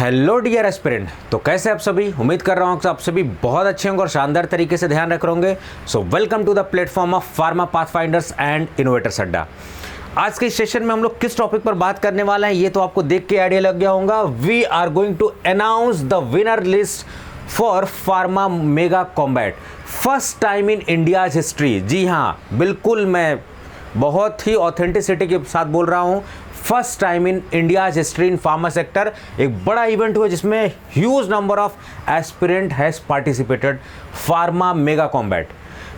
Hello dear aspirant, तो कैसे आप सभी। उम्मीद कर रहा हूँ कि आप सभी बहुत अच्छे होंगे और शानदार तरीके से ध्यान रख रहे होंगे। So welcome to the platform of pharma pathfinders and innovators Adda. आज के सेशन में हम लोग किस टॉपिक पर बात करने वाले हैं ये तो आपको देख के आइडिया लग गया होगा। We are going to announce the winner list for pharma mega combat, first time in India's history. जी हाँ, बिल्कुल मैं बहुत ही ऑथेंटिसिटी के साथ बोल रहा हूँ। First time in India's history in pharma sector एक बड़ा इवेंट हुआ जिसमें huge number of aspirant has participated pharma mega combat.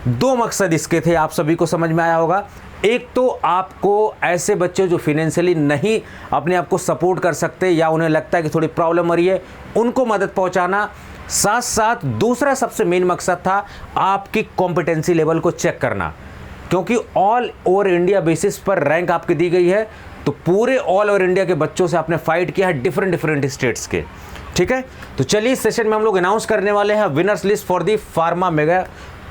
दो मकसद इसके थे, आप सभी को समझ में आया होगा। एक तो आपको ऐसे बच्चे जो फिनेंशियली नहीं अपने आप को सपोर्ट कर सकते या उन्हें लगता है कि थोड़ी प्रॉब्लम हो रही है, उनको मदद पहुंचाना। साथ साथ दूसरा सबसे मेन मकसद था आपकी कॉम्पिटेंसी लेवल को चेक करना, क्योंकि ऑल ओवर इंडिया बेसिस पर रैंक आपकी दी गई है। तो पूरे ऑल ओवर इंडिया के बच्चों से आपने फाइट किया है, डिफरेंट स्टेट्स के। ठीक है, तो चलिए इस सेशन में हम लोग अनाउंस करने वाले हैं winners list for the pharma mega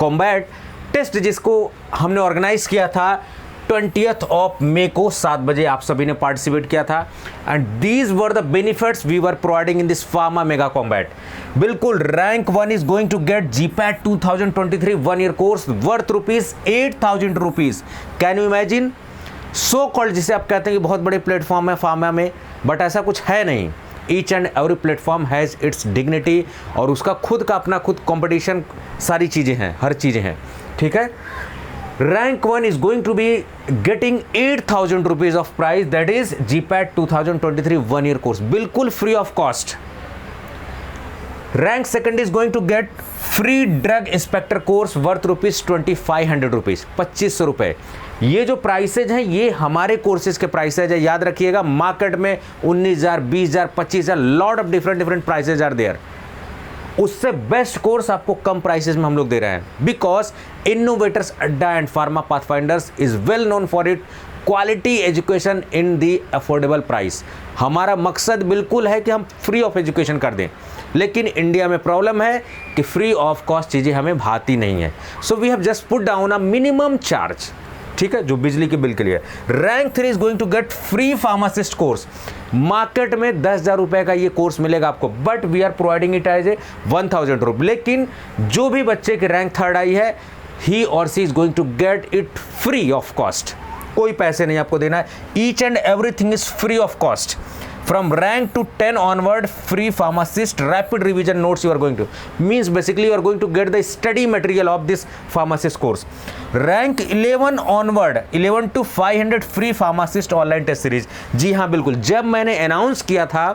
combat test, जिसको हमने ऑर्गेनाइज किया था 20th ऑफ मई को 7 बजे। आप सभी ने पार्टिसिपेट किया था and these were the benefits we were providing in this pharma mega combat. बिल्कुल, rank 1 is going to get GPAT 2023 1 year course worth ₹8,000। Can you imagine? So called, जिसे आप कहते हैं कि बहुत बड़े प्लेटफॉर्म है फार्मा में, बट ऐसा कुछ है नहीं। Each and every platform has its dignity और उसका खुद का अपना खुद कंपटीशन, सारी चीज़ें हैं, हर चीज़ें हैं। ठीक है, rank 1 is going to be getting ₹8,000 of prize, that is GPAT 2023 1 year course, बिल्कुल free of cost. Rank second is going to get free drug inspector course worth ₹2,500, ₹2,500। ये जो प्राइसेज हैं ये हमारे कोर्सेज के प्राइसेज है, याद रखिएगा। मार्केट में 19,000, 20,000, 25,000 lot of different prices are there. उससे बेस्ट कोर्स आपको कम प्राइसेस में हम लोग दे रहे हैं, because innovators Adda and pharma pathfinders is well known for it quality education in the affordable price. हमारा मकसद बिल्कुल है कि हम फ्री ऑफ एजुकेशन कर दें, लेकिन इंडिया में प्रॉब्लम है कि फ्री ऑफ कॉस्ट चीज़ें हमें भाती नहीं है। So we have just put down a minimum charge, ठीक है, जो बिजली के बिल के लिए। Rank 3 is going to get free pharmacist course. Market में 10,000 रुपए का ये कोर्स मिलेगा आपको, but we are providing it as a 1,000 लेकिन जो भी बच्चे की रैंक 3rd आई है, ही और she is going to get it free of cost. कोई पैसे नहीं आपको देना है, each and everything is free of cost. From rank to 10 onward, free pharmacist rapid revision notes you are going to, means basically you are going to get the study material of this pharmacist course. Rank 11 onward, 11 to 500 free pharmacist online test series. जी हाँ, बिल्कुल, जब मैंने announce किया था,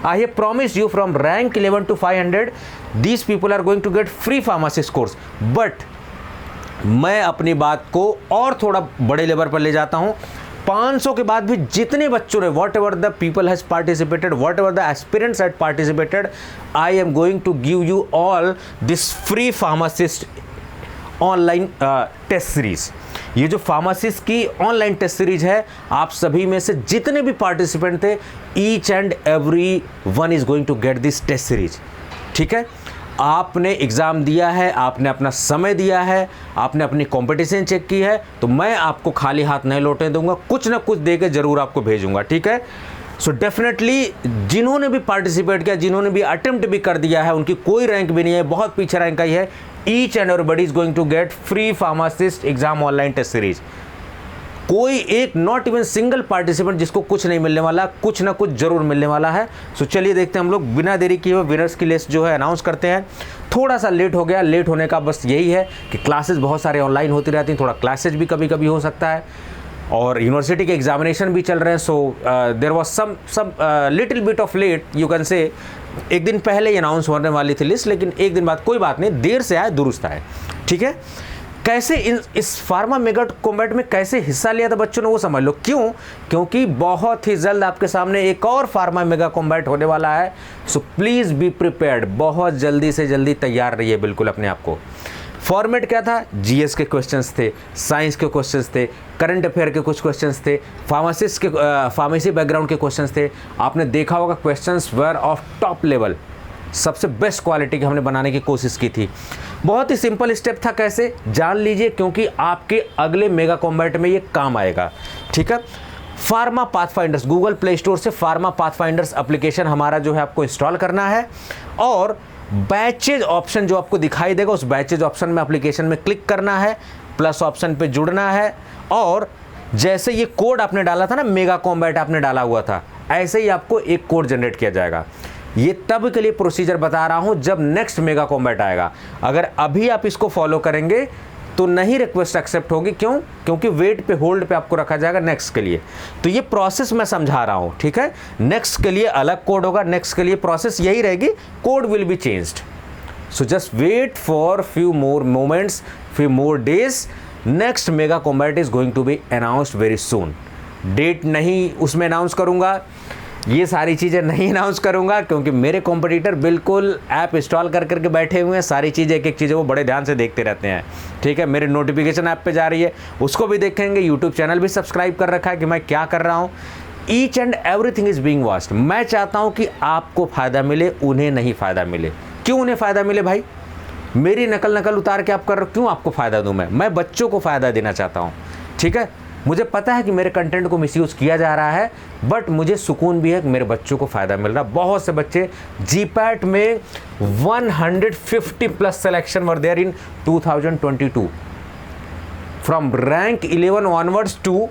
I have promised you from rank 11 to 500 these people are going to get free pharmacist course, but मैं अपनी बात को और थोड़ा बड़े लेवल पर ले जाता हूँ। 500 के बाद भी जितने बच्चों ने, whatever the people has participated, whatever the aspirants had participated, I am going to give you all this free pharmacist online test series. ये जो फार्मासिस्ट की ऑनलाइन टेस्ट सीरीज है, आप सभी में से जितने भी पार्टिसिपेंट थे, each and every one is going to get this test series. ठीक है, आपने एग्ज़ाम दिया है, आपने अपना समय दिया है, आपने अपनी कंपटीशन चेक की है, तो मैं आपको खाली हाथ नहीं लौटने दूंगा, कुछ ना कुछ दे के ज़रूर आपको भेजूंगा। ठीक है, सो डेफिनेटली जिन्होंने भी पार्टिसिपेट किया, जिन्होंने भी अटेम्प्ट भी कर दिया है, उनकी कोई रैंक भी नहीं है, बहुत पीछे रैंक आई है, each and everybody is going to get free pharmacist exam online test series. कोई एक, नॉट इवन सिंगल पार्टिसिपेंट जिसको कुछ नहीं मिलने वाला, कुछ ना कुछ जरूर मिलने वाला है। सो चलिए देखते हैं हम लोग, बिना देरी किए हुए विनर्स की लिस्ट जो है अनाउंस करते हैं। थोड़ा सा लेट हो गया, लेट होने का बस यही है कि क्लासेस बहुत सारे ऑनलाइन होती रहती हैं, थोड़ा क्लासेज भी कभी कभी हो सकता है, और यूनिवर्सिटी के एग्जामिनेशन भी चल रहे हैं। So there was some little bit of late, you can say. एक दिन पहले ही अनाउंस होने वाली थी लिस्ट, लेकिन एक दिन बाद, कोई बात नहीं, देर से आए दुरुस्त आए। ठीक है, कैसे इस फार्मा मेगा कॉम्बैट में कैसे हिस्सा लिया था बच्चों ने, वो समझ लो। क्यों? क्योंकि बहुत ही जल्द आपके सामने एक और फार्मा मेगा कॉम्बैट होने वाला है। सो प्लीज़ बी प्रिपेयर्ड, बहुत जल्दी से जल्दी तैयार रहिए बिल्कुल अपने आप को। फॉर्मेट क्या था? जीएस के क्वेश्चंस थे, साइंस के क्वेश्चंस थे, करंट अफेयर के कुछ क्वेश्चंस थे, फार्मासिस्ट के फार्मेसी बैकग्राउंड के क्वेश्चंस थे। आपने देखा होगा questions were of top level, सबसे बेस्ट क्वालिटी के हमने बनाने की कोशिश की थी। बहुत ही सिंपल स्टेप था, कैसे जान लीजिए, क्योंकि आपके अगले मेगा कॉम्बैट में ये काम आएगा। ठीक है, pharma Pathfinders, Google play store से फार्मा पाथफाइंडर्स एप्लीकेशन हमारा जो है आपको इंस्टॉल करना है, और बैचेज ऑप्शन जो आपको दिखाई देगा उस बैचेज ऑप्शन में एप्लीकेशन में क्लिक करना है, प्लस ऑप्शन पे जुड़ना है, और जैसे ये कोड आपने डाला था ना, मेगा कॉम्बैट आपने डाला हुआ था, ऐसे ही आपको एक कोड जनरेट किया जाएगा। ये तब के लिए प्रोसीजर बता रहा हूं जब नेक्स्ट मेगा कॉम्बैट आएगा। अगर अभी आप इसको फॉलो करेंगे तो नहीं रिक्वेस्ट एक्सेप्ट होगी। क्यों? क्योंकि वेट पे, होल्ड पे आपको रखा जाएगा नेक्स्ट के लिए। तो ये प्रोसेस मैं समझा रहा हूं, ठीक है। नेक्स्ट के लिए अलग कोड होगा, नेक्स्ट के लिए प्रोसेस यही रहेगी, code will be changed. So just wait for few more moments, few more days. Next mega combat is going to be announced very soon. Date नहीं उसमें अनाउंस करूंगा, ये सारी चीज़ें नहीं अनाउंस करूंगा, क्योंकि मेरे कॉम्पिटिटर बिल्कुल ऐप इंस्टॉल कर करके बैठे हुए हैं, सारी चीज़ें, एक एक चीज़ें वो बड़े ध्यान से देखते रहते हैं, ठीक है। मेरे नोटिफिकेशन ऐप पे जा रही है, उसको भी देखेंगे, यूट्यूब चैनल भी सब्सक्राइब कर रखा है कि मैं क्या कर रहा हूँ। Each and everything is being watched. मैं चाहता हूँ कि आपको फ़ायदा मिले, उन्हें नहीं फ़ायदा मिले। क्यों उन्हें फ़ायदा मिले भाई? मेरी नकल उतार के आप कर रहे हो, क्यों आपको फ़ायदा दूँ? मैं बच्चों को फ़ायदा देना चाहता हूँ, ठीक है। मुझे पता है कि मेरे कंटेंट को मिसयूज़ किया जा रहा है, बट मुझे सुकून भी है कि मेरे बच्चों को फ़ायदा मिल रहा है। बहुत से बच्चे जीपैट में 150 plus selection were there in 2022, from rank 11 onwards to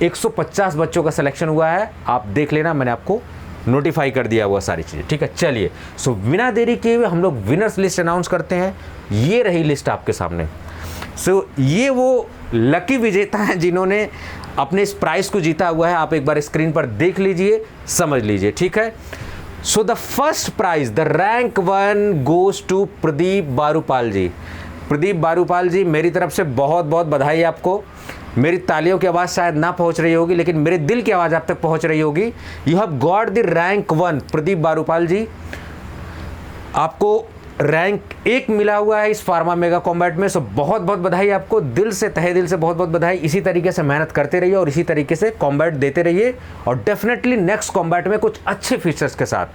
150 बच्चों का सिलेक्शन हुआ है। आप देख लेना, मैंने आपको नोटिफाई कर दिया हुआ सारी चीज़ें, ठीक है। चलिए, सो बिना देरी किए हुए हम लोग विनर्स लिस्ट अनाउंस करते हैं। ये रही लिस्ट आपके सामने। सो ये वो लकी विजेता हैं जिन्होंने अपने इस प्राइस को जीता हुआ है। आप एक बार स्क्रीन पर देख लीजिए, समझ लीजिए, ठीक है। So the first prize, the rank 1 goes to Pradeep Barupal ji. Pradeep Barupal ji, मेरी तरफ से बहुत बहुत बधाई आपको। मेरी तालियों की आवाज़ शायद ना पहुंच रही होगी, लेकिन मेरे दिल की आवाज़ आप तक पहुंच रही होगी। You have got the rank 1। Pradeep Barupal ji, आपको रैंक 1 मिला हुआ है इस फार्मा मेगा कॉम्बैट में। सो बहुत बहुत बधाई आपको, दिल से, तहे दिल से बहुत बहुत बधाई। इसी तरीके से मेहनत करते रहिए और इसी तरीके से कॉम्बैट देते रहिए, और डेफिनेटली नेक्स्ट कॉम्बैट में कुछ अच्छे फीचर्स के साथ,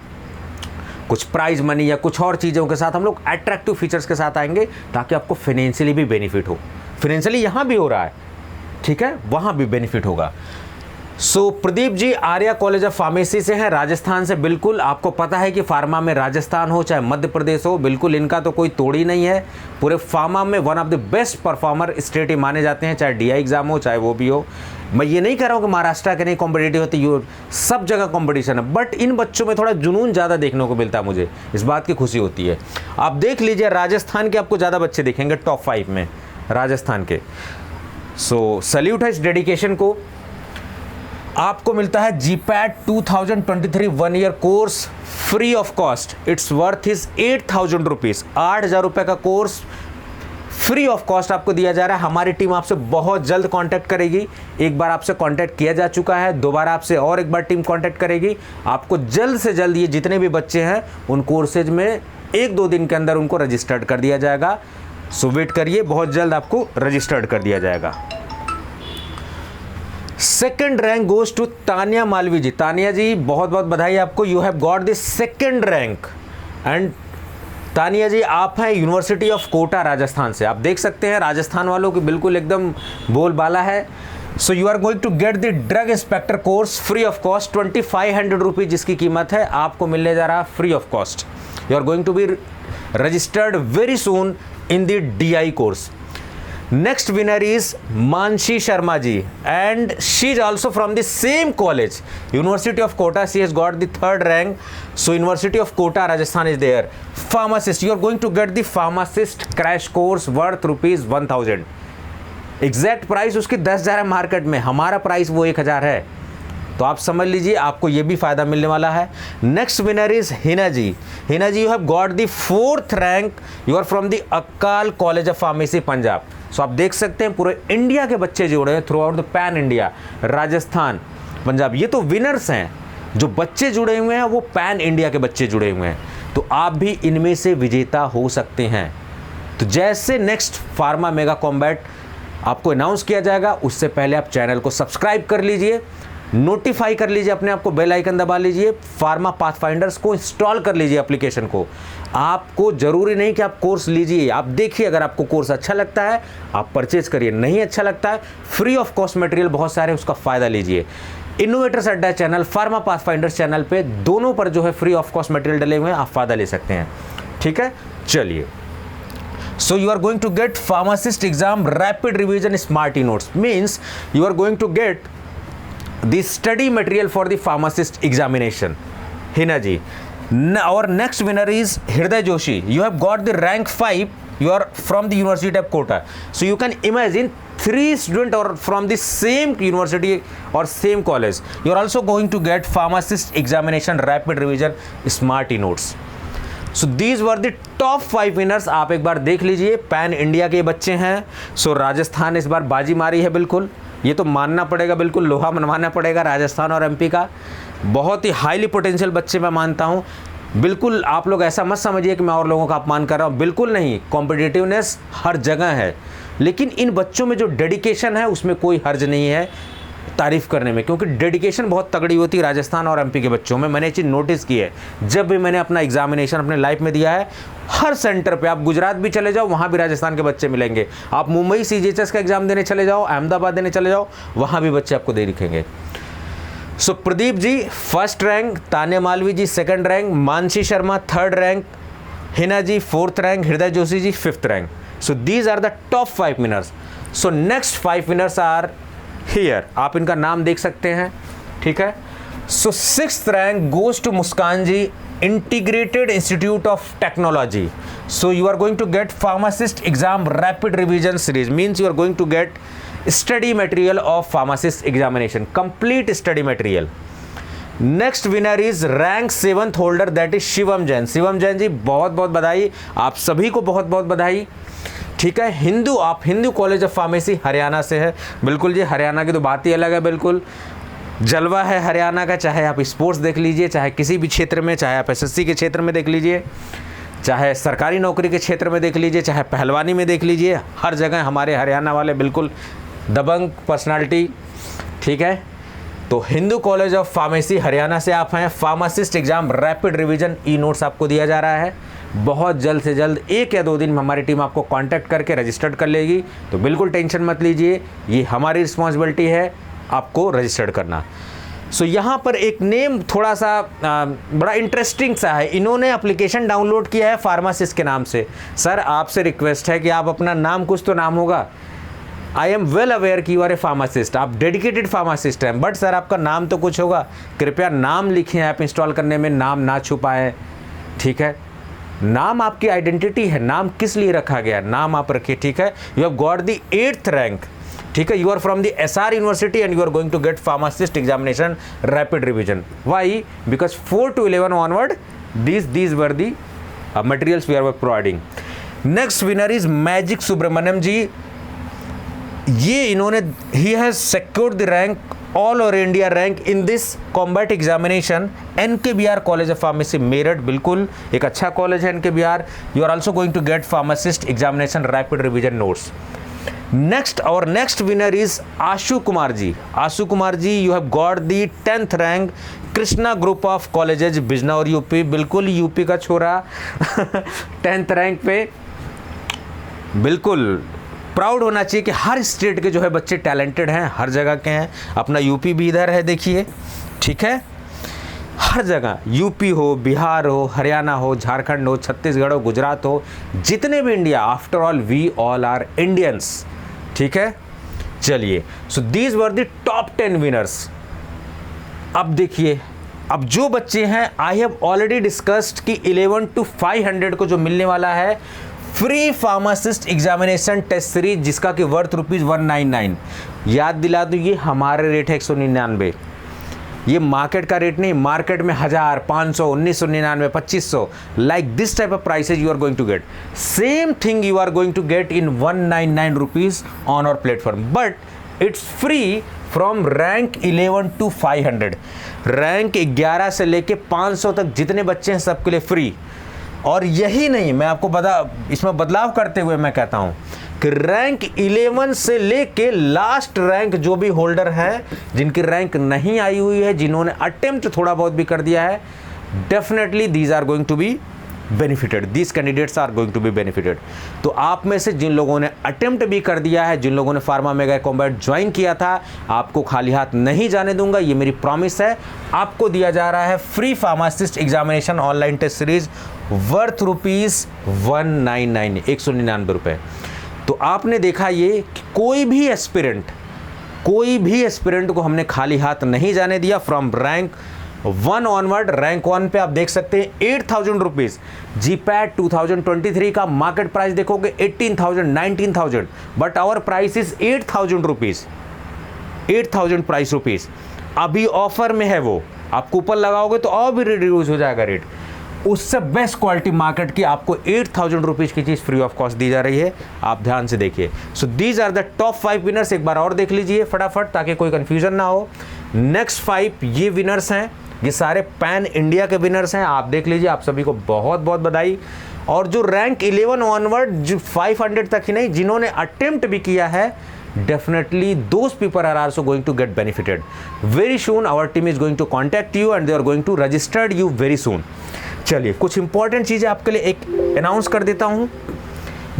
कुछ प्राइज मनी या कुछ और चीज़ों के साथ हम लोग अट्रैक्टिव फीचर्स के साथ आएंगे, ताकि आपको फाइनेंशियली भी बेनिफिट हो। फाइनेंशियली यहाँ भी हो रहा है, ठीक है, वहाँ भी बेनिफिट होगा। सो प्रदीप जी आर्या कॉलेज ऑफ फार्मेसी से हैं, राजस्थान से। बिल्कुल आपको पता है कि फार्मा में राजस्थान हो चाहे मध्य प्रदेश हो, बिल्कुल इनका तो कोई तोड़ ही नहीं है। पूरे फार्मा में one of the best performer state ही माने जाते हैं, चाहे DI एग्जाम हो चाहे वो भी हो। मैं ये नहीं कह रहा हूँ कि महाराष्ट्र के नहीं कॉम्पिटिटिव होती, सब जगह कॉम्पिटिशन है, बट इन बच्चों में थोड़ा जुनून ज़्यादा देखने को मिलता है। मुझे इस बात की खुशी होती है। आप देख लीजिए, राजस्थान के आपको ज़्यादा बच्चे दिखेंगे टॉप 5 में, राजस्थान के। सो सल्यूट है इस डेडिकेशन को। आपको मिलता है GPAT 2023 1 year course free of cost. It's worth is 8,000 rupees. 8,000 रुपये का कोर्स फ्री ऑफ कॉस्ट आपको दिया जा रहा है। हमारी टीम आपसे बहुत जल्द कांटेक्ट करेगी। एक बार आपसे कांटेक्ट किया जा चुका है, दोबारा आपसे और एक बार टीम कांटेक्ट करेगी। आपको जल्द से जल्द ये जितने भी बच्चे हैं उन कोर्सेज में 1-2 दिन के अंदर उनको रजिस्टर्ड कर दिया जाएगा। सो वेट करिए, बहुत जल्द आपको रजिस्टर्ड कर दिया जाएगा। Second rank goes to Tania Malvi ji. Tania ji बहुत बहुत बधाई आपको, you have got the second rank. And Tania ji आप हैं यूनिवर्सिटी ऑफ कोटा राजस्थान से। आप देख सकते हैं राजस्थान वालों की बिल्कुल एकदम बोलबाला है। So you are going to get the drug inspector course free of cost. 2500 rupees जिसकी कीमत है, आपको मिलने जा रहा free of cost. You are going to be registered very soon in the DI course. Next winner is Manshi Sharma ji, and she is also from the same college, University of Kota. She has got the 3rd rank. So University of Kota Rajasthan is there. Pharmacist, you are going to get the pharmacist crash course worth ₹1,000. Exact price उसकी 10,000 है market में, हमारा price वो 1,000 है। तो आप समझ लीजिए आपको ये भी फायदा मिलने वाला है। Next winner is Hina ji. Hina ji, you have got the 4th rank. You are from the Akal college of pharmacy Punjab. सो आप देख सकते हैं पूरे इंडिया के बच्चे जुड़े हैं through out the pan India, Rajasthan, Punjab. ये तो विनर्स हैं, जो बच्चे जुड़े हुए हैं वो पैन इंडिया के बच्चे जुड़े हुए हैं। तो आप भी इनमें से विजेता हो सकते हैं। तो जैसे नेक्स्ट फार्मा मेगा कॉम्बैट आपको अनाउंस किया जाएगा, उससे पहले आप चैनल को सब्सक्राइब कर लीजिए, नोटिफाई कर लीजिए अपने आप को, बेल आइकन दबा लीजिए, फार्मा पाथफाइंडर्स को इंस्टॉल कर लीजिए एप्लीकेशन को। आपको जरूरी नहीं कि आप कोर्स लीजिए, आप देखिए, अगर आपको कोर्स अच्छा लगता है आप परचेज करिए, नहीं अच्छा लगता है फ्री ऑफ कॉस्ट मटेरियल बहुत सारे, उसका फ़ायदा लीजिए। इनोवेटर्स अड्डा चैनल, फार्मा पाथफाइंडर्स चैनल पे, दोनों पर जो है फ्री ऑफ कॉस्ट मटेरियल डले हुए हैं, आप फायदा ले सकते हैं। ठीक है, चलिए। So you are going to get pharmacist exam rapid revision smart notes, means you are going to get the study material for the pharmacist examination. Hina ji. Our next winner is Hriday Joshi. You have got the rank 5. You are from the University of Kota. So you can imagine 3 students are from the same university or same college. You are also going to get pharmacist examination rapid revision smart notes. So these were the top 5 winners. आप एक बार देख लीजिए, pan India के बच्चे हैं। सो राजस्थान इस बार बाजी मारी है, बिल्कुल ये तो मानना पड़ेगा, बिल्कुल लोहा मनवाना पड़ेगा राजस्थान और एमपी का। बहुत ही हाईली पोटेंशियल बच्चे मैं मानता हूँ। बिल्कुल आप लोग ऐसा मत समझिए कि मैं और लोगों का अपमान कर रहा हूँ, बिल्कुल नहीं। कॉम्पिटिटिवनेस हर जगह है, लेकिन इन बच्चों में जो डेडिकेशन है उसमें कोई हर्ज नहीं है तारीफ़ करने में, क्योंकि डेडिकेशन बहुत तगड़ी होती है राजस्थान और एमपी के बच्चों में। मैंने ये चीज़ नोटिस की है, जब भी मैंने अपना एग्जामिनेशन अपने लाइफ में दिया है, हर सेंटर पे, आप गुजरात भी चले जाओ वहाँ भी राजस्थान के बच्चे मिलेंगे। आप मुंबई सीजीएचएस का एग्जाम देने चले जाओ, अहमदाबाद देने चले जाओ, वहाँ भी बच्चे आपको दे दिखेंगे। So Pradeep ji first rank, Tanya Malvi ji second rank, Mansi Sharma third rank, Hina ji fourth rank, Hriday Joshi ji fifth rank. So these are the top 5 winners. So next 5 winners are here, आप इनका नाम देख सकते हैं। ठीक है, so 6th rank goes to Muskan ji, integrated institute of technology. So you are going to get pharmacist exam rapid revision series, means you are going to get study material of pharmacist examination, complete study material. Next winner is rank 7th holder, that is Shivam Jain. Shivam Jain ji बहुत बहुत बधाई, आप सभी को बहुत बहुत बधाई। ठीक है, आप Hindu college of pharmacy Haryana से है। बिल्कुल जी, हरियाणा की तो बात ही अलग है, बिल्कुल जलवा है हरियाणा का। चाहे आप स्पोर्ट्स देख लीजिए, चाहे किसी भी क्षेत्र में, चाहे आप एसएससी के क्षेत्र में देख लीजिए, चाहे सरकारी नौकरी के क्षेत्र में देख लीजिए, चाहे पहलवानी में देख लीजिए, हर जगह हमारे हरियाणा वाले बिल्कुल दबंग पर्सनालिटी। ठीक है, तो Hindu college of pharmacy Haryana से आप हैं। Pharmacist exam rapid revision e notes आपको दिया जा रहा है। बहुत जल्द से जल्द 1 या 2 दिन में हमारी टीम आपको कांटेक्ट करके रजिस्टर्ड कर लेगी, तो बिल्कुल टेंशन मत लीजिए, ये हमारी रिस्पॉन्सिबिलिटी है आपको रजिस्टर्ड करना। सो यहाँ पर एक नेम थोड़ा सा बड़ा इंटरेस्टिंग सा है, इन्होंने एप्लीकेशन डाउनलोड किया है फार्मासिस्ट के नाम से। सर आपसे रिक्वेस्ट है कि आप अपना नाम, कुछ तो नाम होगा। आई एम वेल अवेयर कि यू आर ए फार्मासिस्ट, आप डेडिकेटेड फार्मासिस्ट हैं, बट सर आपका नाम तो कुछ होगा। कृपया नाम लिखें, ऐप इंस्टॉल करने में नाम ना छुपाएं। ठीक है, नाम आपकी आइडेंटिटी है, नाम किस लिए रखा गया, नाम आप रखिए। ठीक है, you have got the 8th rank. ठीक है, you are from the SR university and you are going to get pharmacist examination rapid revision. Why? Because 4 to 11 onward these were the materials we are providing. Next winner is magic Subramaniam ji. ये इन्होंने ही has secured the rank all over India rank in this combat examination NKBR college of pharmacy Meerut. बिल्कुल एक अच्छा college है NKBR। You are also going to get pharmacist examination rapid revision notes. Next और next winner is Ashu Kumar ji. Ashu Kumar ji, you have got the 10th rank Krishna group of colleges Bijnor UP. बिल्कुल UP का छोरा 10th rank पे। बिल्कुल प्राउड होना चाहिए कि हर स्टेट के जो है बच्चे टैलेंटेड हैं, हर जगह के हैं। अपना यूपी भी इधर है, देखिए। ठीक है, हर जगह यूपी हो, बिहार हो, हरियाणा हो, झारखंड हो, छत्तीसगढ़ हो, गुजरात हो, जितने भी India, after all we all are Indians. ठीक है, चलिए। So these were the top 10 winners. अब देखिए, अब जो बच्चे हैं, आई हैव ऑलरेडी डिस्कस्ड कि 11 to 500 को जो मिलने वाला है free pharmacist examination test series, जिसका कि वर्थ ₹199। याद दिला दूँ, ये हमारे रेट है 199। ये मार्केट का रेट नहीं, मार्केट में 1000, 500, 1999, 2500, like this type of prices you are going to get. Same thing you are going to get in 199 rupees on our platform, but it's free from rank 11 to 500। Rank 11 से लेके 500 तक जितने बच्चे हैं सबके लिए फ्री। और यही नहीं, मैं आपको इसमें बदलाव करते हुए मैं कहता हूं कि रैंक 11 से लेके लास्ट रैंक जो भी होल्डर हैं, जिनकी रैंक नहीं आई हुई है, जिन्होंने अटेम्प्ट थोड़ा बहुत भी कर दिया है, definitely these are going to be benefited, these candidates are going to be benefited. तो आप में से जिन लोगों ने अटेम्प्ट भी कर दिया है, जिन लोगों ने फार्मा मेगा कॉम्बैट ज्वाइन किया था, आपको खाली हाथ नहीं जाने दूंगा, ये मेरी प्रॉमिस है। आपको दिया जा रहा है free pharmacist examination online test series worth rupees 199, 199 रुपये। तो आपने देखा ये कि कोई भी एस्पिरेंट को हमने खाली हाथ नहीं जाने दिया। फ्रॉम रैंक 1 ऑनवर्ड, रैंक 1 पे आप देख सकते हैं 8000 रुपीज़। जीपैट 2023 का मार्केट प्राइस देखोगे 18,000, 19,000, but our price is 8,000 rupees, 8,000 price rupees. अभी ऑफर में है वो, आप कूपन लगाओगे तो और भी रिड्यूस हो जाएगा रेट। उससे बेस्ट क्वालिटी मार्केट की आपको 8,000 रुपीज़ की चीज़ फ्री ऑफ कॉस्ट दी जा रही है। आप ध्यान से देखिए। So these are the top 5 winners. एक बार और देख लीजिए फटाफट ताकि कोई कंफ्यूजन ना हो। नेक्स्ट 5 ये विनर्स हैं, ये सारे पैन इंडिया के विनर्स हैं। आप देख लीजिए, आप सभी को बहुत बहुत बधाई। और जो रैंक 11 ऑनवर्ड, जो 500 तक ही नहीं, जिन्होंने अटेम्प्ट भी किया है, definitely those people are also going to get benefited. Very soon our team is going to contact you and they are going to register you very soon. चलिए कुछ इंपॉर्टेंट चीज़ें आपके लिए एक अनाउंस कर देता हूँ।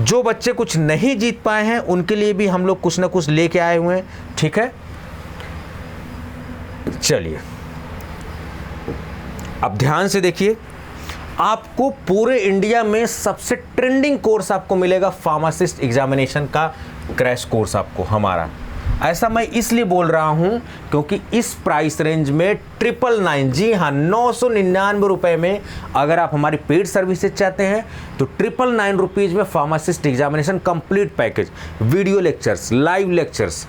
जो बच्चे कुछ नहीं जीत पाए हैं उनके लिए भी हम लोग कुछ ना कुछ लेके आए हुए हैं, ठीक है। चलिए अब ध्यान से देखिए, आपको पूरे इंडिया में सबसे ट्रेंडिंग कोर्स आपको मिलेगा फार्मासिस्ट एग्जामिनेशन का क्रैश कोर्स आपको हमारा। ऐसा मैं इसलिए बोल रहा हूं क्योंकि इस प्राइस रेंज में 999, जी हाँ 999 रुपए में अगर आप हमारी पेड सर्विसेज चाहते हैं तो 999 रुपीज़ में pharmacist examination complete package, video lectures, live lectures,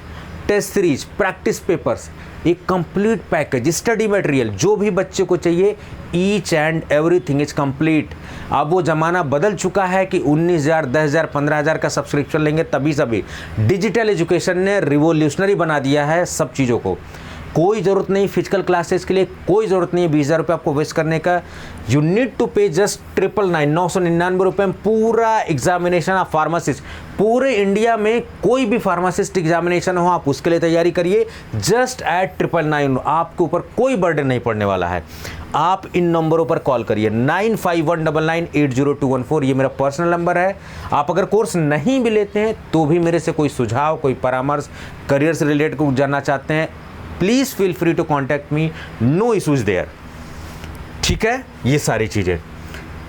test series, practice papers, एक कंप्लीट पैकेज, स्टडी मटेरियल, जो भी बच्चे को चाहिए, each and everything is complete. अब वो ज़माना बदल चुका है कि 19,000, 10,000, 15,000 का सब्सक्रिप्शन लेंगे तभी सभी। डिजिटल एजुकेशन ने रिवोल्यूशनरी बना दिया है सब चीज़ों को। कोई ज़रूरत नहीं फिजिकल क्लासेस के लिए, कोई ज़रूरत नहीं है 20,000 रुपये आपको वेस्ट करने का। यू नीड टू पे जस्ट 999 रुपये में पूरा एग्जामिनेशन ऑफ फार्मासिस्ट। पूरे इंडिया में कोई भी फार्मासिस्ट एग्जामिनेशन हो आप उसके लिए तैयारी करिए, जस्ट एट 999। आपके ऊपर कोई बर्डन नहीं पड़ने वाला है। आप इन नंबरों पर कॉल करिए, 9519980214, ये मेरा पर्सनल नंबर है। आप अगर कोर्स नहीं भी लेते हैं तो भी मेरे से कोई सुझाव, कोई परामर्श, करियर से रिलेटेड को जानना चाहते हैं, please feel free to contact me, no issues there, ठीक है। ये सारी चीज़ें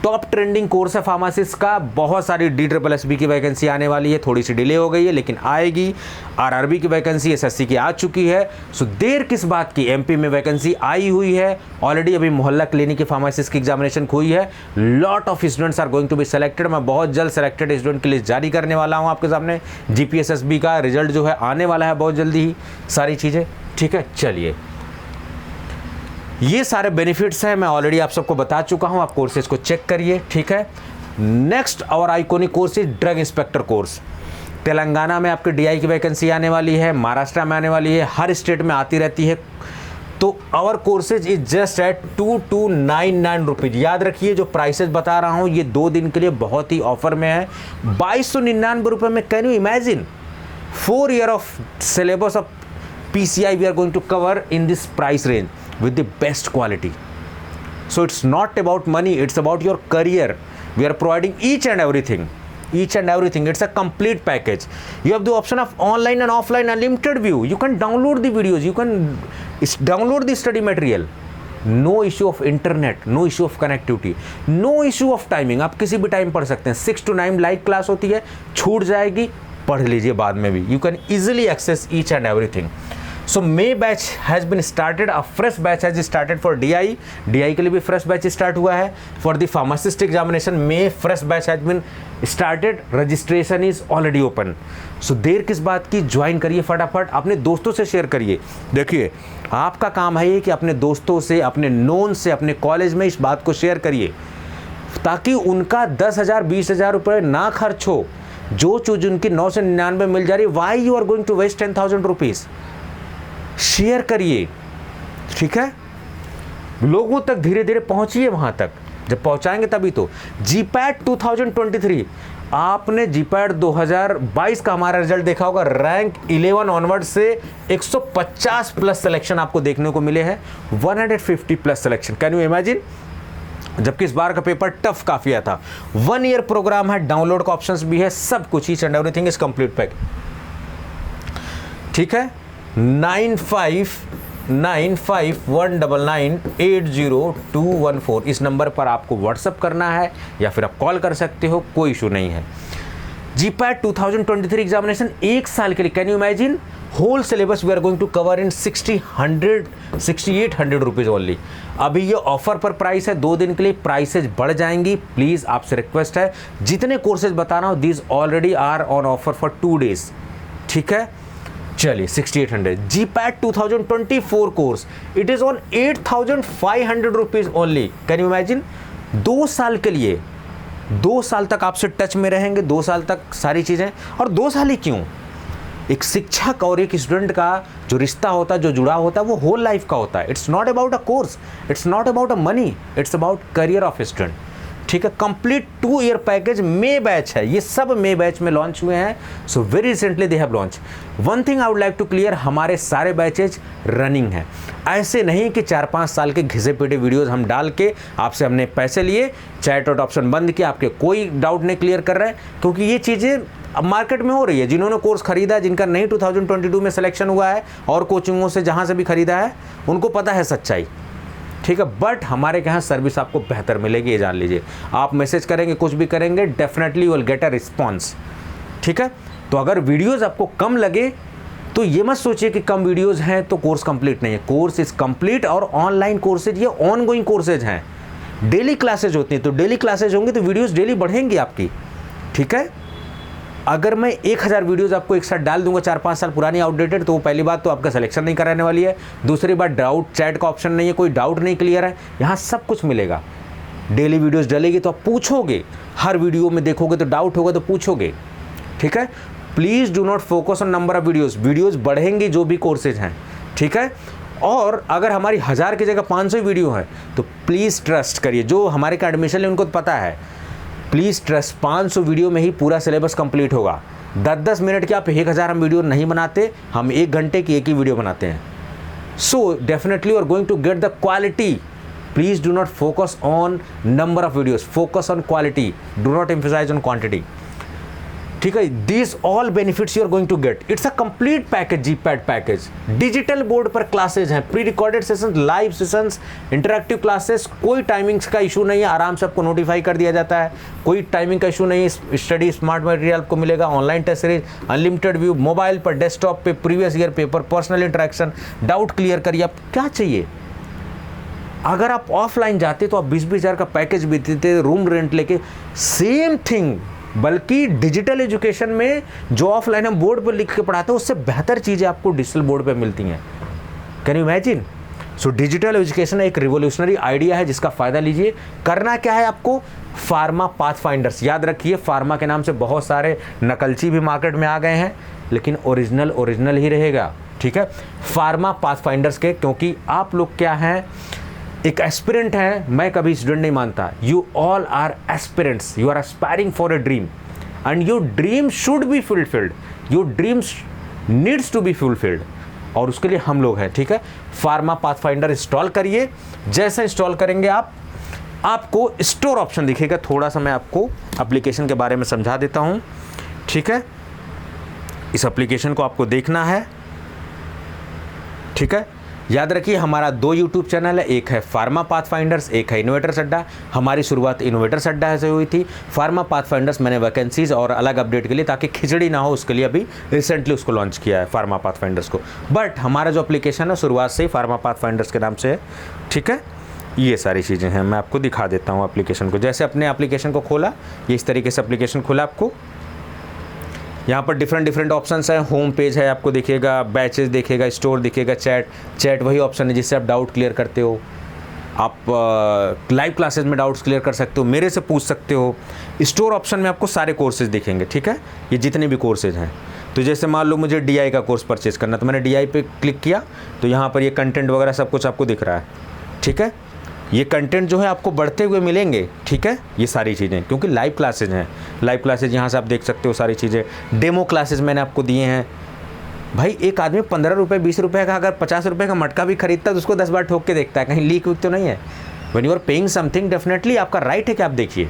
टॉप ट्रेंडिंग कोर्स है फार्मासिस्ट का। बहुत सारी DSSB की वैकेंसी आने वाली है, थोड़ी सी डिले हो गई है लेकिन आएगी। RRB की वैकेंसी SSC की आ चुकी है। सो देर किस बात की, MP में वैकेंसी आई हुई है ऑलरेडी। अभी मोहल्ला क्लिनिक की फार्मासिस्ट की एग्जामिनेशन हुई है। Lot of students are going to be selected. मैं बहुत जल्द सेलेक्टेड स्टूडेंट की लिस्ट जारी करने वाला हूँ आपके सामने। GPSSB का रिजल्ट जो है आने वाला है बहुत जल्दी ही, सारी चीज़ें, ठीक है। चलिए ये सारे बेनिफिट्स हैं, मैं ऑलरेडी आप सबको बता चुका हूं, आप कोर्सेज को चेक करिए, ठीक है। नेक्स्ट और iconic course is drug inspector course. Telangana में आपके DI की वैकेंसी आने वाली है, महाराष्ट्र में आने वाली है, हर स्टेट में आती रहती है। तो our courses is just at 2299 rupees. याद रखिए जो प्राइसेस बता रहा हूँ ये 2 दिन के लिए बहुत ही ऑफर में है, 2299 रुपये में। Can you imagine 4 year of syllabus of PCI we are going to cover in this price range with the best quality. So it's not about money, it's about your career. We are providing each and everything. It's a complete package. You have the option of online and offline unlimited view. You can download the videos, you can download the study material. No issue of internet, no issue of connectivity, no issue of timing. आप किसी भी time पढ़ सकते हैं। 6 to 9 live class होती है, छूट जाएगी, पढ़ लीजिए बाद में भी। You can easily access each and everything. So May batch has been started, a fresh batch has started for DI के लिए भी fresh batch स्टार्ट हुआ है। For the pharmacist examination May fresh batch has been started, registration is already open. So देर किस बात की, join करिए फटाफट, अपने दोस्तों से शेयर करिए। देखिए आपका काम है ये कि अपने दोस्तों से, अपने नोन से, अपने कॉलेज में इस बात को शेयर करिए ताकि उनका 10,000 20,000 रुपये ना खर्च हो। जो चीज़ उनकी 999 मिल जा रही है, why you are going to waste 10,000 rupees. Share करिए, ठीक है। लोगों तक धीरे धीरे पहुंचिए, वहां तक जब पहुंचाएंगे तभी तो। GPAT 2023, आपने GPAT 2022 का हमारा रिजल्ट देखा होगा। रैंक 11 ऑनवर्ड से 150 प्लस सिलेक्शन आपको देखने को मिले हैं, 150 plus selection. Can you imagine जबकि इस बार का पेपर टफ काफ़ी आया था। 1 ईयर प्रोग्राम है, डाउनलोड का ऑप्शंस भी है, सब कुछ each and everything is complete pack. ठीक है, 9591998021 इस नंबर पर आपको व्हाट्सअप करना है या फिर आप कॉल कर सकते हो, कोई इशू नहीं है। GPAT 2023 एग्जामिनेशन 1 साल के लिए, can you imagine, whole syllabus we are going to cover in 6800 rupees only. अभी ये ऑफर पर प्राइस है, 2 दिन के लिए प्राइसेज बढ़ जाएंगी। प्लीज आपसे रिक्वेस्ट है, जितने कोर्सेज बता रहा हूं these already are on offer for 2 days. ठीक है, चलिए 6800। GPAT 2024 course it is on 8500 rupees only. Can you imagine, 2 साल के लिए, 2 साल तक आपसे टच में रहेंगे, 2 साल तक सारी चीजें। और 2 साल ही क्यों, एक शिक्षक और एक स्टूडेंट का जो रिश्ता होता है, जो जुड़ा होता है, वो होल लाइफ का होता है। It's not about a course, it's not about a money, it's about career of student. ठीक है, complete 2 year package May batch है, ये सब मे बैच में लॉन्च हुए हैं। So very recently they have launch. One thing I would like to clear, हमारे सारे बैचेज रनिंग हैं। ऐसे नहीं कि 4-5 साल के घिसे पिटे वीडियोस हम डाल के आपसे हमने पैसे लिए, चैट आउट ऑप्शन बंद किया, आपके कोई डाउट नहीं क्लियर कर रहे हैं, क्योंकि ये चीज़ें अब मार्केट में हो रही है। जिन्होंने कोर्स खरीदा है, जिनका नहीं 2022 में सिलेक्शन हुआ है और कोचिंगों से जहाँ से भी खरीदा है, उनको पता है सच्चाई। ठीक है, बट हमारे यहाँ सर्विस आपको बेहतर मिलेगी, ये जान लीजिए। आप मैसेज करेंगे, कुछ भी करेंगे, definitely you will get a response. ठीक है, तो अगर वीडियोज़ आपको कम लगे तो ये मत सोचिए कि कम वीडियोज़ हैं तो कोर्स कंप्लीट नहीं है। कोर्स इज़ कंप्लीट, और ऑनलाइन कोर्सेज ये ऑन गोइंग कोर्सेज हैं। डेली क्लासेज होती हैं, तो डेली क्लासेज होंगी तो वीडियोज़ डेली बढ़ेंगी आपकी। ठीक है, अगर मैं 1000 वीडियोज़ आपको एक साथ डाल दूंगा 4-5 साल पुरानी आउटडेटेड, तो पहली बात तो आपका सिलेक्शन नहीं कराने वाली है। दूसरी बात, डाउट चैट का ऑप्शन नहीं है, कोई डाउट नहीं क्लियर है, यहाँ सब कुछ मिलेगा। डेली वीडियोज़ डलेगी तो आप पूछोगे, हर वीडियो में देखोगे तो डाउट होगा तो पूछोगे। ठीक है, please do not focus on number of videos बढ़ेंगी जो भी कोर्सेज हैं। ठीक है, और अगर हमारी 1000 की जगह 500 वीडियो है तो प्लीज़ ट्रस्ट करिए, जो हमारे का एडमिशन है उनको तो पता है, प्लीज़ ट्रस्ट, 500 वीडियो में ही पूरा सिलेबस कंप्लीट होगा। 10-10 मिनट की आप 1000 हम वीडियो नहीं बनाते, हम 1 घंटे की एक ही वीडियो बनाते हैं। So definitely you are going to get the quality. Please do not focus on number of videos, focus on quality, do not emphasise on quantity. ठीक है, this all benefits you are going to get. It's a complete package, GPAT package. Digital board पर classes हैं, pre recorded sessions, live sessions, interactive classes, कोई timings का issue नहीं है, आराम से आपको नोटिफाई कर दिया जाता है, कोई टाइमिंग का इशू नहीं है। स्टडी स्मार्ट मटेरियल आपको मिलेगा, online test series, unlimited view, mobile पर, डेस्कटॉप पे, previous year paper, personal interaction, doubt clear करिए। आप क्या चाहिए? अगर आप ऑफलाइन जाते तो आप 20-20 हज़ार का पैकेज भी देते, रूम रेंट लेके, सेम थिंग। बल्कि डिजिटल एजुकेशन में जो ऑफलाइन हम बोर्ड पर लिख के पढ़ाते हैं, उससे बेहतर चीज़ें आपको डिजिटल बोर्ड पे मिलती हैं। Can you imagine? So digital education एक रिवोल्यूशनरी आइडिया है जिसका फ़ायदा लीजिए। करना क्या है आपको? फार्मा पाथफाइंडर्स, याद रखिए, फार्मा के नाम से बहुत सारे नकलची भी मार्केट में आ गए हैं, लेकिन ओरिजिनल ही रहेगा। ठीक है, फार्मा पाथफाइंडर्स के, क्योंकि आप लोग क्या हैं, एक एस्पिरेंट है, मैं कभी स्टूडेंट नहीं मानता। You all are aspirants, you are aspiring for a dream and your dream should be fulfilled, your dreams needs to be fulfilled, और उसके लिए हम लोग हैं। ठीक है, फार्मा पाथफाइंडर इंस्टॉल करिए। जैसे इंस्टॉल करेंगे आपको स्टोर ऑप्शन दिखेगा। थोड़ा सा मैं आपको एप्लीकेशन के बारे में समझा देता हूँ। ठीक है, इस एप्लीकेशन को आपको देखना है। ठीक है, याद रखिए हमारा 2 यूट्यूब चैनल है, एक है फार्मा पाथफाइंडर्स, एक है इनोवेटर्स अड्डा। हमारी शुरुआत इनोवेटर्स अड्डा से हुई थी। फार्मा पाथफाइंडर्स मैंने वैकेंसीज और अलग अपडेट के लिए, ताकि खिचड़ी ना हो, उसके लिए अभी रिसेंटली उसको लॉन्च किया है, फार्मा पाथफाइंडर्स को। बट हमारा जो एप्लीकेशन है शुरुआत से ही फार्मा पाथफाइंडर्स के नाम से है। ठीक है, ये सारी चीज़ें हैं, मैं आपको दिखा देता हूँ एप्लीकेशन को। जैसे अपने एप्लीकेशन को खोला, ये इस तरीके से एप्लीकेशन खोला आपको। यहाँ पर डिफरेंट ऑप्शंस हैं। होम पेज है, आपको दिखेगा, बैचेस दिखेगा, स्टोर दिखेगा, चैट वही ऑप्शन है जिससे आप डाउट क्लियर करते हो। आप लाइव क्लासेस में डाउट्स क्लियर कर सकते हो, मेरे से पूछ सकते हो। स्टोर ऑप्शन में आपको सारे कोर्सेज दिखेंगे। ठीक है, ये जितने भी कोर्सेज हैं। तो जैसे मान लो मुझे DI का कोर्स परचेज करना, तो मैंने DI पे क्लिक किया तो यहाँ पर ये कंटेंट वगैरह सब कुछ आपको दिख रहा है। ठीक है, ये कंटेंट जो है आपको बढ़ते हुए मिलेंगे। ठीक है, ये सारी चीज़ें, क्योंकि लाइव क्लासेज हैं, लाइव क्लासेज यहाँ से आप देख सकते हो सारी चीज़ें। डेमो क्लासेज मैंने आपको दिए हैं। भाई एक आदमी 15 रुपये 20 रुपये का अगर 50 रुपये का मटका भी खरीदता है तो उसको 10 बार ठोक के देखता है, कहीं लीक वीक तो नहीं है। When you are paying something definitely आपका राइट है कि आप देखिए,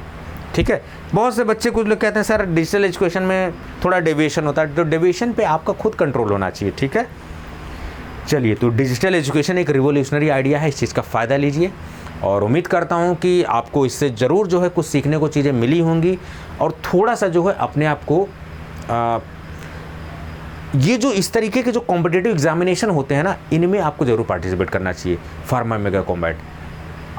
ठीक है। बहुत से बच्चे कुछ लोग कहते हैं सर डिजिटल एजुकेशन में थोड़ा डेविएशन होता है, तो डेविएशन पे आपका खुद कंट्रोल होना चाहिए, ठीक है। चलिए, तो डिजिटल एजुकेशन एक रिवोल्यूशनरी आइडिया है, इस चीज़ का फ़ायदा लीजिए और उम्मीद करता हूँ कि आपको इससे ज़रूर जो है कुछ सीखने को चीज़ें मिली होंगी और थोड़ा सा जो है अपने आप को ये जो इस तरीके के जो कॉम्पिटिटिव एग्जामिनेशन होते हैं ना, इनमें आपको ज़रूर पार्टिसिपेट करना चाहिए। फार्मा मेगा कॉम्बैट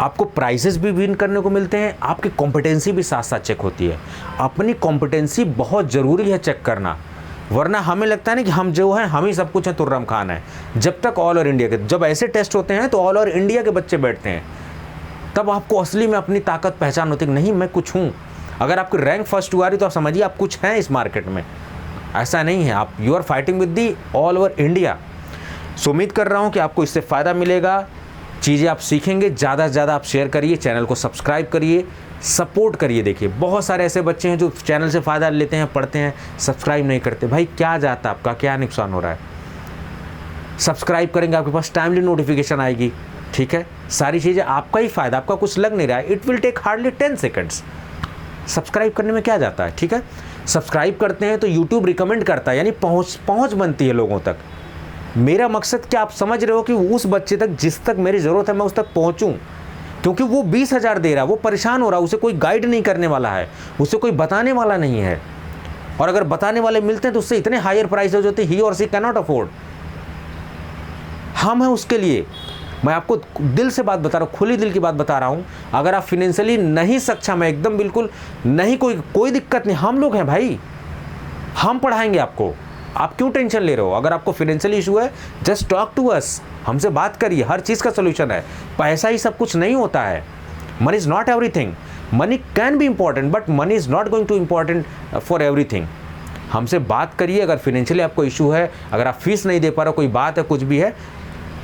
आपको प्राइजेस भी विन करने को मिलते हैं, आपकी कॉम्पिटेंसी भी साथ साथ चेक होती है। अपनी कॉम्पिटेंसी बहुत ज़रूरी है चेक करना, वरना हमें लगता है ना कि हम जो है हम ही सब कुछ हैं, तुर्रम खान है। जब तक ऑल ओवर इंडिया के जब ऐसे टेस्ट होते हैं तो ऑल ओवर इंडिया के बच्चे बैठते हैं, तब आपको असली में अपनी ताकत पहचान होती है, नहीं मैं कुछ हूँ। अगर आपकी रैंक फर्स्ट हुआ रही तो आप समझिए आप कुछ हैं इस मार्केट में, ऐसा नहीं है। आप you are fighting with the all over India. So उम्मीद कर रहा हूँ कि आपको इससे फ़ायदा मिलेगा, चीज़ें आप सीखेंगे। ज़्यादा से ज़्यादा आप शेयर करिए, चैनल को सब्सक्राइब करिए, सपोर्ट करिए। देखिए बहुत सारे ऐसे बच्चे हैं जो चैनल से फ़ायदा लेते हैं, पढ़ते हैं, सब्सक्राइब नहीं करते। भाई क्या जाता है आपका, क्या नुकसान हो रहा है? सब्सक्राइब करेंगे, आपके पास टाइमली नोटिफिकेशन आएगी, ठीक है। सारी चीज़ें आपका ही फ़ायदा, आपका कुछ लग नहीं रहा है। It will take hardly 10 seconds. Subscribe करने में क्या जाता है, ठीक है। सब्सक्राइब करते हैं तो यूट्यूब रिकमेंड करता है, यानी पहुँच बनती है लोगों तक। मेरा मकसद क्या आप समझ रहे हो कि उस बच्चे तक जिस तक मेरी ज़रूरत है मैं उस तक पहुँचूँ, क्योंकि वो 20,000 दे रहा है, वो परेशान हो रहा है, उसे कोई गाइड नहीं करने वाला है, उसे कोई बताने वाला नहीं है। और अगर बताने वाले मिलते हैं तो उससे इतने हायर प्राइस हो जाते, ही और सी कैन नॉट अफोर्ड। हम हैं उसके लिए। मैं आपको दिल से बात बता रहा हूँ, खुली दिल की बात बता रहा हूँ। अगर आप फिनेंशियली नहीं सक्षम है, एकदम बिल्कुल नहीं, कोई दिक्कत नहीं, हम लोग हैं भाई, हम पढ़ाएंगे आपको। आप क्यों टेंशन ले रहे हो? अगर आपको फाइनेंशियल इशू है, जस्ट टॉक टू अस, हमसे बात करिए, हर चीज़ का सोल्यूशन है। पैसा ही सब कुछ नहीं होता है, money is not everything. Money can be important but money is not going to important for everything. हमसे बात करिए, अगर फाइनेंशियली आपको इशू है, अगर आप फीस नहीं दे पा रहे, कोई बात है, कुछ भी है,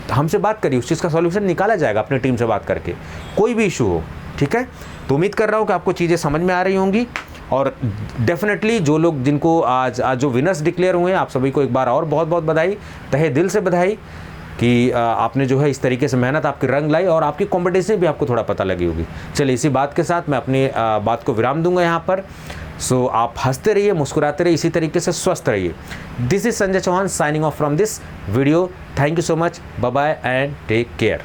तो हमसे बात करिए, उस चीज़ का सॉल्यूशन निकाला जाएगा अपनी टीम से बात करके, कोई भी इशू हो, ठीक है। तो उम्मीद कर रहा हूँ कि आपको चीज़ें समझ में आ रही होंगी और डेफिनेटली जो लोग जिनको आज जो विनर्स डिक्लेयर हुए हैं, आप सभी को एक बार और बहुत बहुत बधाई, तहे दिल से बधाई कि आपने जो है इस तरीके से मेहनत आपकी रंग लाई और आपकी कॉम्पिटिशन भी आपको थोड़ा पता लगी होगी। चलिए, इसी बात के साथ मैं अपनी बात को विराम दूंगा यहाँ पर। सो आप हंसते रहिए, मुस्कुराते रहिए, इसी तरीके से स्वस्थ रहिए। This is Sanjay Chauhan signing off from this video. Thank you so much, bye bye and take care.